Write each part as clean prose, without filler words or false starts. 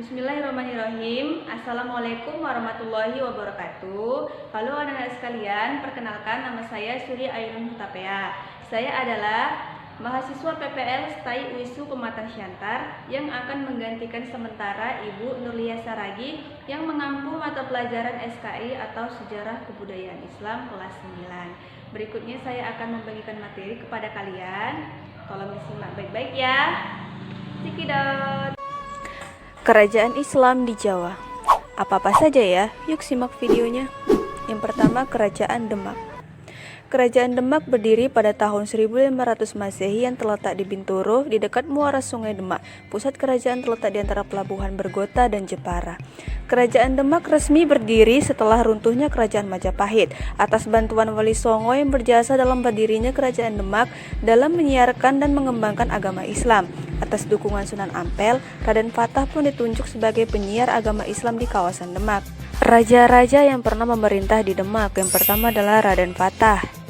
Bismillahirrahmanirrahim. Assalamualaikum warahmatullahi wabarakatuh. Halo anak-anak sekalian, perkenalkan nama saya Suri Ainun Hutapea. Saya adalah mahasiswa PPL STAI UISU Pematang Siantar yang akan menggantikan sementara Ibu Nurlia Saragi yang mengampu mata pelajaran SKI atau Sejarah Kebudayaan Islam kelas 9. Berikutnya saya akan membagikan materi kepada kalian. Tolong disimak baik-baik ya. Cekidot. Kerajaan Islam di Jawa. Apa-apa saja ya? Yuk simak videonya. Yang pertama, Kerajaan Demak. Kerajaan Demak berdiri pada tahun 1500 Masehi yang terletak di Bintoro, di dekat muara Sungai Demak. Pusat kerajaan terletak di antara pelabuhan Bergota dan Jepara. Kerajaan Demak resmi berdiri setelah runtuhnya Kerajaan Majapahit atas bantuan Wali Songo yang berjasa dalam berdirinya Kerajaan Demak dalam menyiarkan dan mengembangkan agama Islam. Atas dukungan Sunan Ampel, Raden Fatah pun ditunjuk sebagai penyiar agama Islam di kawasan Demak. Raja-raja yang pernah memerintah di Demak, yang pertama adalah Raden Fatah.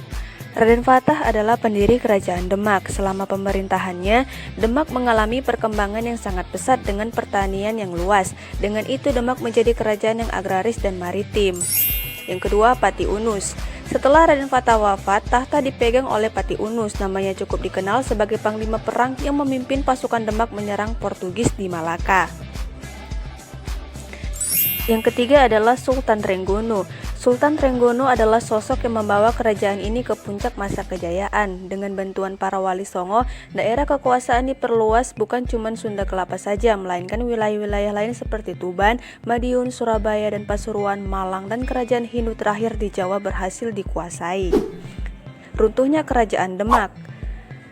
Raden Fatah adalah pendiri Kerajaan Demak. Selama pemerintahannya, Demak mengalami perkembangan yang sangat pesat dengan pertanian yang luas. Dengan itu, Demak menjadi kerajaan yang agraris dan maritim. Yang kedua, Pati Unus. Setelah Raden Fatah wafat, tahta dipegang oleh Pati Unus. Namanya cukup dikenal sebagai panglima perang yang memimpin pasukan Demak menyerang Portugis di Malaka. Yang ketiga adalah Sultan Trenggono. Sultan Trenggono adalah sosok yang membawa kerajaan ini ke puncak masa kejayaan. Dengan bantuan para wali songo, daerah kekuasaan diperluas bukan cuma Sunda Kelapa saja, melainkan wilayah-wilayah lain seperti Tuban, Madiun, Surabaya, dan Pasuruan, Malang, dan kerajaan Hindu terakhir di Jawa berhasil dikuasai. Runtuhnya Kerajaan Demak.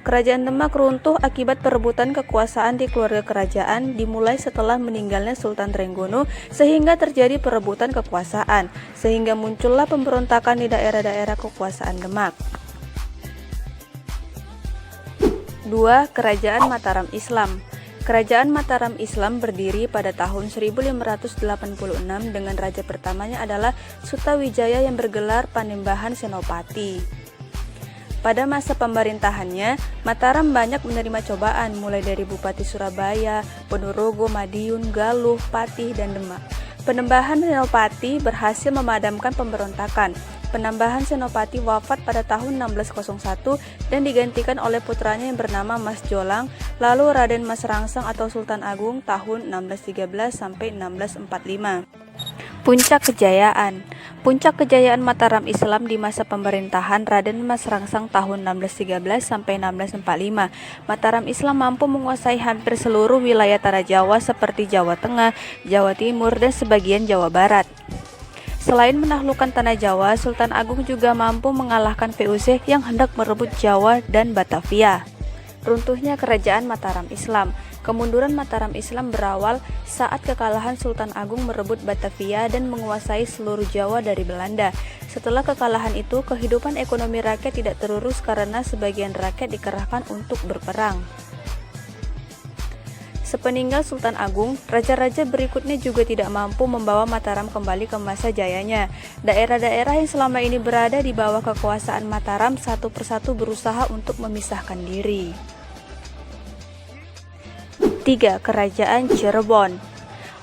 Kerajaan Demak runtuh akibat perebutan kekuasaan di keluarga kerajaan dimulai setelah meninggalnya Sultan Trenggono sehingga terjadi perebutan kekuasaan, sehingga muncullah pemberontakan di daerah-daerah kekuasaan Demak. 2. Kerajaan Mataram Islam. Kerajaan Mataram Islam berdiri pada tahun 1586 dengan raja pertamanya adalah Sutawijaya yang bergelar Panembahan Senopati. Pada masa pemerintahannya, Mataram banyak menerima cobaan mulai dari Bupati Surabaya, Ponorogo, Madiun, Galuh, Patih, dan Demak. Panembahan Senopati berhasil memadamkan pemberontakan. Penambahan Senopati wafat pada tahun 1601 dan digantikan oleh putranya yang bernama Mas Jolang, lalu Raden Mas Rangsang atau Sultan Agung tahun 1613 sampai 1645. Puncak kejayaan. Puncak kejayaan Mataram Islam di masa pemerintahan Raden Mas Rangsang tahun 1613 sampai 1645. Mataram Islam mampu menguasai hampir seluruh wilayah tanah Jawa seperti Jawa Tengah, Jawa Timur, dan sebagian Jawa Barat. Selain menaklukkan tanah Jawa, Sultan Agung juga mampu mengalahkan VOC yang hendak merebut Jawa dan Batavia. Runtuhnya Kerajaan Mataram Islam. Kemunduran Mataram Islam berawal saat kekalahan Sultan Agung merebut Batavia dan menguasai seluruh Jawa dari Belanda. Setelah kekalahan itu, kehidupan ekonomi rakyat tidak terurus karena sebagian rakyat dikerahkan untuk berperang. Sepeninggal Sultan Agung, raja-raja berikutnya juga tidak mampu membawa Mataram kembali ke masa jayanya. Daerah-daerah yang selama ini berada di bawah kekuasaan Mataram satu persatu berusaha untuk memisahkan diri. 3. Kerajaan Cirebon.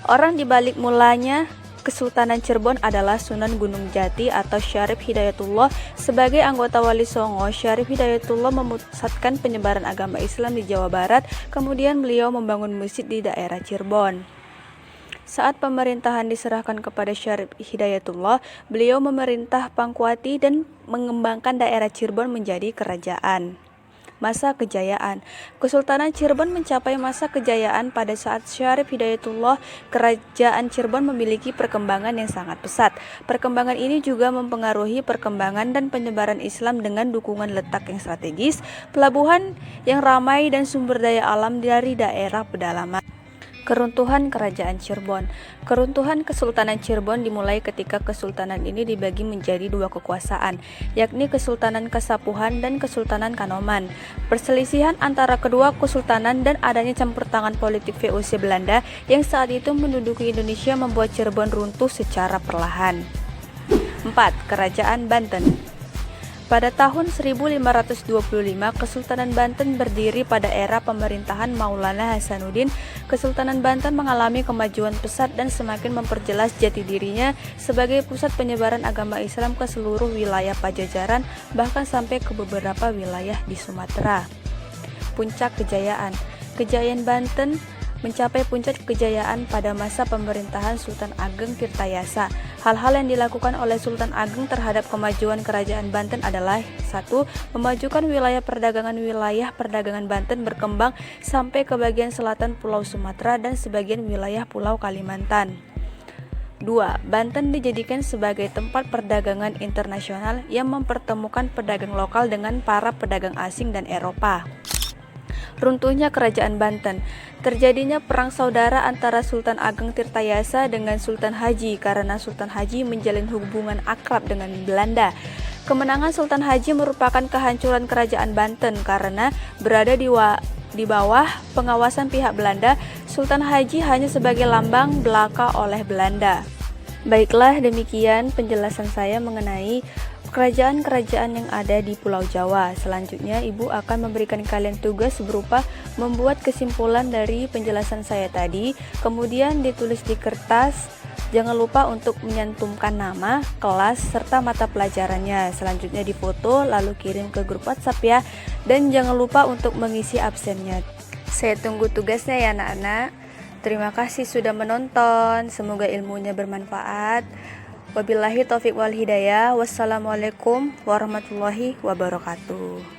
Orang di balik mulanya Kesultanan Cirebon adalah Sunan Gunung Jati atau Syarif Hidayatullah. Sebagai anggota Wali Songo, Syarif Hidayatullah memusatkan penyebaran agama Islam di Jawa Barat, kemudian beliau membangun masjid di daerah Cirebon. Saat pemerintahan diserahkan kepada Syarif Hidayatullah, beliau memerintah Pangkuati dan mengembangkan daerah Cirebon menjadi kerajaan. Masa kejayaan. Kesultanan Cirebon mencapai masa kejayaan pada saat Syarif Hidayatullah. Kerajaan Cirebon memiliki perkembangan yang sangat pesat. Perkembangan ini juga mempengaruhi perkembangan dan penyebaran Islam dengan dukungan letak yang strategis, pelabuhan yang ramai, dan sumber daya alam dari daerah pedalaman. Keruntuhan Kerajaan Cirebon. Keruntuhan Kesultanan Cirebon dimulai ketika kesultanan ini dibagi menjadi dua kekuasaan, yakni Kesultanan Kasapuhan dan Kesultanan Kanoman. Perselisihan antara kedua kesultanan dan adanya campur tangan politik VOC Belanda yang saat itu menduduki Indonesia membuat Cirebon runtuh secara perlahan. 4. Kerajaan Banten. Pada tahun 1525, Kesultanan Banten berdiri pada era pemerintahan Maulana Hasanuddin. Kesultanan Banten mengalami kemajuan pesat dan semakin memperjelas jati dirinya sebagai pusat penyebaran agama Islam ke seluruh wilayah Pajajaran, bahkan sampai ke beberapa wilayah di Sumatera. Puncak kejayaan. Kejayaan Banten mencapai puncak kejayaan pada masa pemerintahan Sultan Ageng Tirtayasa. Hal-hal yang dilakukan oleh Sultan Ageng terhadap kemajuan kerajaan Banten adalah: 1. Memajukan wilayah perdagangan Banten berkembang sampai ke bagian selatan Pulau Sumatera dan sebagian wilayah Pulau Kalimantan. 2. Banten dijadikan sebagai tempat perdagangan internasional yang mempertemukan pedagang lokal dengan para pedagang asing dan Eropa. Runtuhnya kerajaan Banten. Terjadinya perang saudara antara Sultan Ageng Tirtayasa dengan Sultan Haji karena Sultan Haji menjalin hubungan akrab dengan Belanda. Kemenangan Sultan Haji merupakan kehancuran kerajaan Banten karena berada di bawah pengawasan pihak Belanda. Sultan Haji hanya sebagai lambang belaka oleh Belanda. Baiklah, demikian penjelasan saya mengenai kerajaan-kerajaan yang ada di Pulau Jawa. Selanjutnya, Ibu akan memberikan kalian tugas berupa membuat kesimpulan dari penjelasan saya tadi, kemudian ditulis di kertas. Jangan lupa untuk menyantumkan nama, kelas, serta mata pelajarannya. Selanjutnya difoto, lalu kirim ke grup WhatsApp ya. Dan jangan lupa untuk mengisi absennya. Saya tunggu tugasnya ya anak-anak. Terima kasih sudah menonton. Semoga ilmunya bermanfaat. Wabillahi taufiq wal hidayah. Wassalamualaikum warahmatullahi wabarakatuh.